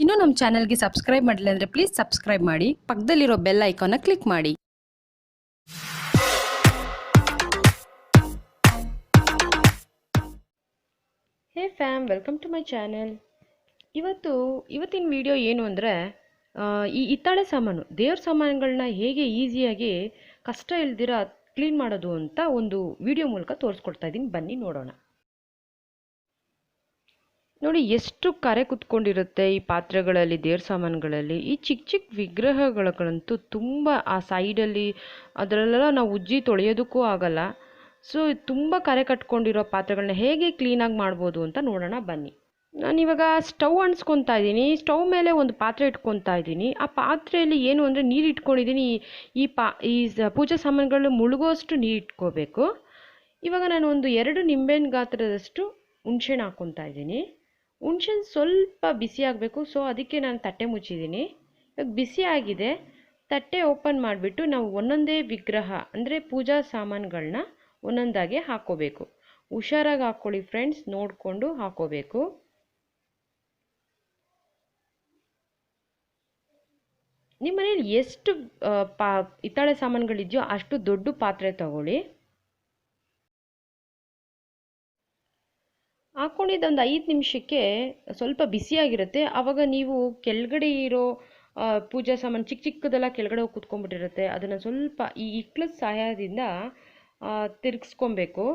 ಇನ್ನೂ ನಮ್ಮ ಚಾನಲ್ಗೆ ಸಬ್ಸ್ಕ್ರೈಬ್ ಮಾಡಿಲ್ಲ ಅಂದರೆ ಪ್ಲೀಸ್ ಸಬ್ಸ್ಕ್ರೈಬ್ ಮಾಡಿ, ಪಕ್ಕದಲ್ಲಿರೋ ಬೆಲ್ ಐಕಾನ್ನ ಕ್ಲಿಕ್ ಮಾಡಿ. Hey fam, welcome to my channel. ಇವತ್ತಿನ ವಿಡಿಯೋ ಏನು ಅಂದರೆ, ಈ ಹಿತ್ತಾಳೆ ಸಾಮಾನು, ದೇವ್ರ ಸಾಮಾನುಗಳನ್ನ ಹೇಗೆ ಈಸಿಯಾಗಿ ಕಷ್ಟ ಇಲ್ದಿರ ಕ್ಲೀನ್ ಮಾಡೋದು ಅಂತ ಒಂದು ವಿಡಿಯೋ ಮೂಲಕ ತೋರಿಸ್ಕೊಡ್ತಾ ಇದ್ದೀನಿ. ಬನ್ನಿ ನೋಡೋಣ. ನೋಡಿ ಎಷ್ಟು ಕರೆ ಕುತ್ಕೊಂಡಿರುತ್ತೆ ಈ ಪಾತ್ರೆಗಳಲ್ಲಿ, ದೇವ್ರ ಸಾಮಾನುಗಳಲ್ಲಿ. ಈ ಚಿಕ್ಕ ಚಿಕ್ಕ ವಿಗ್ರಹಗಳಂತೂ ತುಂಬ ಆ ಸೈಡಲ್ಲಿ ಅದರಲ್ಲೆಲ್ಲ ನಾವು ಉಜ್ಜಿ ತೊಳೆಯೋದಕ್ಕೂ ಆಗಲ್ಲ. ಸೊ ತುಂಬ ಕರೆ ಕಟ್ಕೊಂಡಿರೋ ಪಾತ್ರೆಗಳನ್ನ ಹೇಗೆ ಕ್ಲೀನಾಗಿ ಮಾಡ್ಬೋದು ಅಂತ ನೋಡೋಣ ಬನ್ನಿ. ನಾನಿವಾಗ ಸ್ಟವ್ ಅಂಟಿಸ್ಕೊತಾ ಇದ್ದೀನಿ. ಸ್ಟವ್ ಮೇಲೆ ಒಂದು ಪಾತ್ರೆ ಇಟ್ಕೊತಾ ಇದ್ದೀನಿ. ಆ ಪಾತ್ರೆಯಲ್ಲಿ ಏನು ಅಂದರೆ ನೀರು ಇಟ್ಕೊಂಡಿದ್ದೀನಿ. ಈ ಪೂಜಾ ಸಾಮಾನುಗಳು ಮುಳುಗೋಷ್ಟು ನೀರು ಇಟ್ಕೋಬೇಕು. ಇವಾಗ ನಾನು ಒಂದು 2 ನಿಂಬೆಹಣ್ಣು ಗಾತ್ರದಷ್ಟು ಹುಣ್ಸೆಹಣ್ಣು ಹಾಕ್ಕೊತಾ ಇದ್ದೀನಿ. ಹುಣ್ಸೆಹಣ್ಣು ಸ್ವಲ್ಪ ಬಿಸಿ ಆಗಬೇಕು. ಸೊ ಅದಕ್ಕೆ ನಾನು ತಟ್ಟೆ ಮುಚ್ಚಿದ್ದೀನಿ. ಇವಾಗ ಬಿಸಿ ಆಗಿದೆ. ತಟ್ಟೆ ಓಪನ್ ಮಾಡಿಬಿಟ್ಟು ನಾವು ಒಂದೊಂದೇ ವಿಗ್ರಹ ಅಂದರೆ ಪೂಜಾ ಸಾಮಾನುಗಳನ್ನ ಒಂದೊಂದಾಗಿ ಹಾಕ್ಕೋಬೇಕು. ಹುಷಾರಾಗಿ ಹಾಕ್ಕೊಳ್ಳಿ ಫ್ರೆಂಡ್ಸ್, ನೋಡಿಕೊಂಡು ಹಾಕ್ಕೋಬೇಕು. ನಿಮ್ಮ ಮನೇಲಿ ಎಷ್ಟು ಹಿತ್ತಾಳೆ ಸಾಮಾನುಗಳಿದೆಯೋ ಅಷ್ಟು ದೊಡ್ಡ ಪಾತ್ರೆ ತಗೊಳ್ಳಿ. ಹಾಕ್ಕೊಂಡಿದ್ದೊಂದು 5 ನಿಮಿಷಕ್ಕೆ ಸ್ವಲ್ಪ ಬಿಸಿಯಾಗಿರುತ್ತೆ. ಆವಾಗ ನೀವು ಕೆಳಗಡೆ ಇರೋ ಪೂಜಾ ಸಾಮಾನು ಚಿಕ್ಕ ಚಿಕ್ಕದೆಲ್ಲ ಕೆಳಗಡೆ ಹೋಗಿ ಕುತ್ಕೊಂಡ್ಬಿಟ್ಟಿರುತ್ತೆ. ಅದನ್ನು ಸ್ವಲ್ಪ ಈ ಇಕ್ಳದ ಸಹಾಯದಿಂದ ತಿರುಗಿಸ್ಕೊಬೇಕು.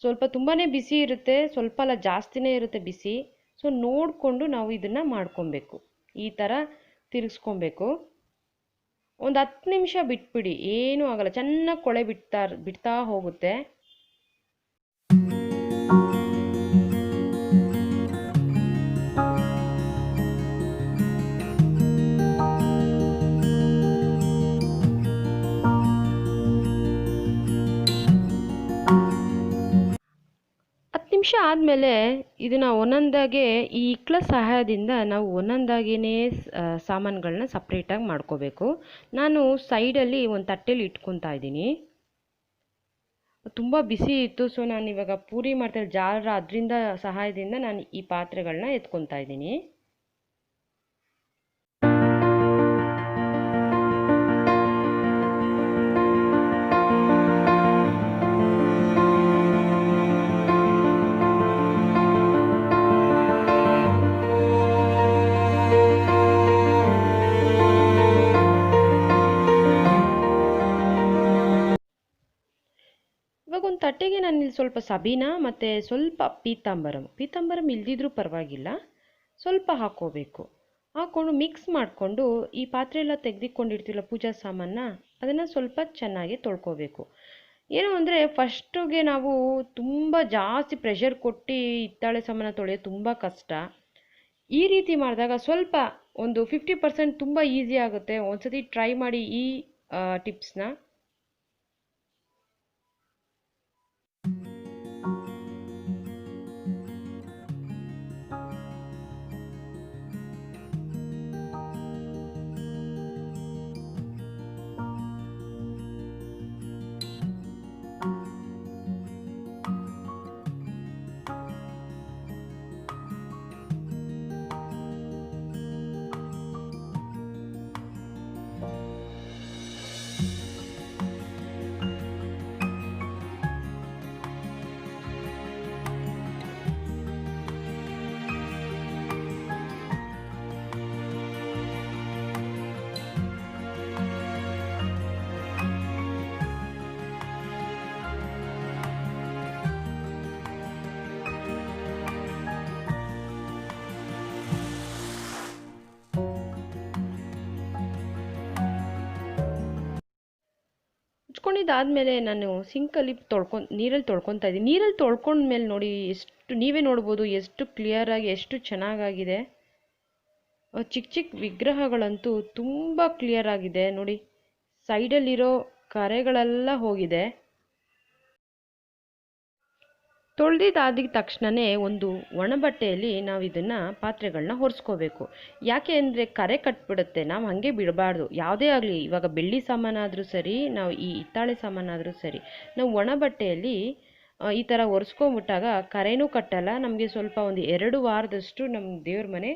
ಸ್ವಲ್ಪ ತುಂಬಾ ಬಿಸಿ ಇರುತ್ತೆ, ಸ್ವಲ್ಪ ಅಲ್ಲ ಜಾಸ್ತಿನೇ ಇರುತ್ತೆ ಬಿಸಿ. ಸೊ ನೋಡಿಕೊಂಡು ನಾವು ಇದನ್ನು ಮಾಡ್ಕೊಬೇಕು. ಈ ಥರ ತಿರುಗಿಸ್ಕೊಬೇಕು. ಒಂದು 10 ನಿಮಿಷ ಬಿಟ್ಬಿಡಿ, ಏನೂ ಆಗಲ್ಲ. ಚೆನ್ನಾಗಿ ಕೊಳೆ ಬಿಡ್ತಾ ಹೋಗುತ್ತೆ. ನಿಮಿಷ ಆದಮೇಲೆ ಇದನ್ನು ಒಂದೊಂದಾಗೆ ಈ ಇಕ್ಳ ಸಹಾಯದಿಂದ ನಾವು ಒಂದೊಂದಾಗಿಯೇ ಸಾಮಾನುಗಳನ್ನ ಸಪ್ರೇಟಾಗಿ ಮಾಡ್ಕೋಬೇಕು. ನಾನು ಸೈಡಲ್ಲಿ ಒಂದು ತಟ್ಟೆಲಿ ಇಟ್ಕೊತಾ ಇದ್ದೀನಿ. ತುಂಬ ಬಿಸಿ ಇತ್ತು. ಸೊ ನಾನು ಇವಾಗ ಪೂರಿ ಮಾಡ್ತಾ ಜಾರ ಅದರಿಂದ ಸಹಾಯದಿಂದ ನಾನು ಈ ಪಾತ್ರೆಗಳನ್ನ ಎತ್ಕೊತಾ ಇದ್ದೀನಿ. ಇವಾಗ ಒಂದು ತಟ್ಟೆಗೆ ನಾನು ಇಲ್ಲಿ ಸ್ವಲ್ಪ ಸಬೀನ ಮತ್ತು ಸ್ವಲ್ಪ ಪೀತಾಂಬರಂ ಇಲ್ದಿದ್ರೂ ಪರವಾಗಿಲ್ಲ, ಸ್ವಲ್ಪ ಹಾಕ್ಕೋಬೇಕು. ಹಾಕ್ಕೊಂಡು ಮಿಕ್ಸ್ ಮಾಡಿಕೊಂಡು ಈ ಪಾತ್ರೆ ಎಲ್ಲ ತೆಗೆದಿಕೊಂಡಿರ್ತೀವಲ್ಲ ಪೂಜಾ ಸಾಮಾನ, ಅದನ್ನು ಸ್ವಲ್ಪ ಚೆನ್ನಾಗಿ ತೊಳ್ಕೊಬೇಕು. ಏನು ಅಂದರೆ ಫಸ್ಟಿಗೆ ನಾವು ತುಂಬ ಜಾಸ್ತಿ ಪ್ರೆಷರ್ ಕೊಟ್ಟು ಹಿತ್ತಾಳೆ ಸಾಮಾನು ತೊಳೆಯೋದು ತುಂಬ ಕಷ್ಟ. ಈ ರೀತಿ ಮಾಡಿದಾಗ ಸ್ವಲ್ಪ ಒಂದು 50% ತುಂಬ ಈಸಿ ಆಗುತ್ತೆ. ಒಂದ್ಸತಿ ಟ್ರೈ ಮಾಡಿ ಈ ಟಿಪ್ಸ್ನ. ಉಜ್ಕೊಂಡಿದ್ದಾದಮೇಲೆ ನಾನು ಸಿಂಕಲ್ಲಿ ನೀರಲ್ಲಿ ತೊಳ್ಕೊತಾ ಇದ್ದೀನಿ. ನೀರಲ್ಲಿ ತೊಳ್ಕೊಂಡ್ಮೇಲೆ ನೋಡಿ ನೀವೇ ನೋಡ್ಬೋದು ಎಷ್ಟು ಕ್ಲಿಯರಾಗಿ, ಎಷ್ಟು ಚೆನ್ನಾಗಾಗಿದೆ. ಚಿಕ್ಕ ಚಿಕ್ಕ ವಿಗ್ರಹಗಳಂತೂ ತುಂಬ ಕ್ಲಿಯರ್ ಆಗಿದೆ ನೋಡಿ. ಸೈಡಲ್ಲಿರೋ ಕರೆಗಳೆಲ್ಲ ಹೋಗಿದೆ. ತೊಳೆದಿದ್ದಾದ ತಕ್ಷಣವೇ ಒಂದು ಒಣಬಟ್ಟೆಯಲ್ಲಿ ನಾವು ಇದನ್ನು ಪಾತ್ರೆಗಳನ್ನ ಒರೆಸ್ಕೋಬೇಕು. ಯಾಕೆ ಅಂದರೆ ಕರೆ ಕಟ್ಬಿಡುತ್ತೆ. ನಾವು ಹಾಗೆ ಬಿಡಬಾರ್ದು. ಯಾವುದೇ ಆಗಲಿ, ಇವಾಗ ಬೆಳ್ಳಿ ಸಾಮಾನಾದರೂ ಸರಿ, ನಾವು ಈ ಹಿತ್ತಾಳೆ ಸಾಮಾನಾದರೂ ಸರಿ, ನಾವು ಒಣಬಟ್ಟೆಯಲ್ಲಿ ಈ ಥರ ಒರೆಸ್ಕೊಂಬಿಟ್ಟಾಗ ಕರೆನೂ ಕಟ್ಟಲ್ಲ. ನಮಗೆ ಸ್ವಲ್ಪ ಒಂದು 2 ವಾರದಷ್ಟು ನಮ್ಮ ದೇವ್ರ ಮನೆ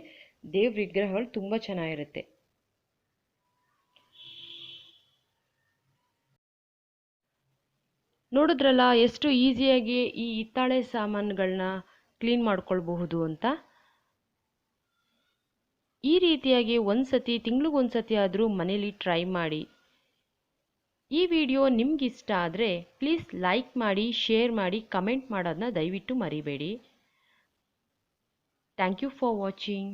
ದೇವ್ರ ವಿಗ್ರಹಗಳು ತುಂಬ ಚೆನ್ನಾಗಿರುತ್ತೆ. ನೋಡಿದ್ರಲ್ಲ ಎಷ್ಟು ಈಸಿಯಾಗಿ ಈ ಹಿತ್ತಾಳೆ ಸಾಮಾನುಗಳನ್ನ ಕ್ಲೀನ್ ಮಾಡ್ಕೊಳ್ಬಹುದು ಅಂತ. ಈ ರೀತಿಯಾಗಿ ಒಂದ್ಸತಿ ತಿಂಗಳಿಗೊಂದ್ಸತಿ ಆದರೂ ಮನೇಲಿ ಟ್ರೈ ಮಾಡಿ. ಈ ವಿಡಿಯೋ ನಿಮ್ಗಿಷ್ಟ ಆದರೆ ಪ್ಲೀಸ್ ಲೈಕ್ ಮಾಡಿ, ಶೇರ್ ಮಾಡಿ, ಕಮೆಂಟ್ ಮಾಡೋದನ್ನ ದಯವಿಟ್ಟು ಮರಿಬೇಡಿ. Thank you for watching.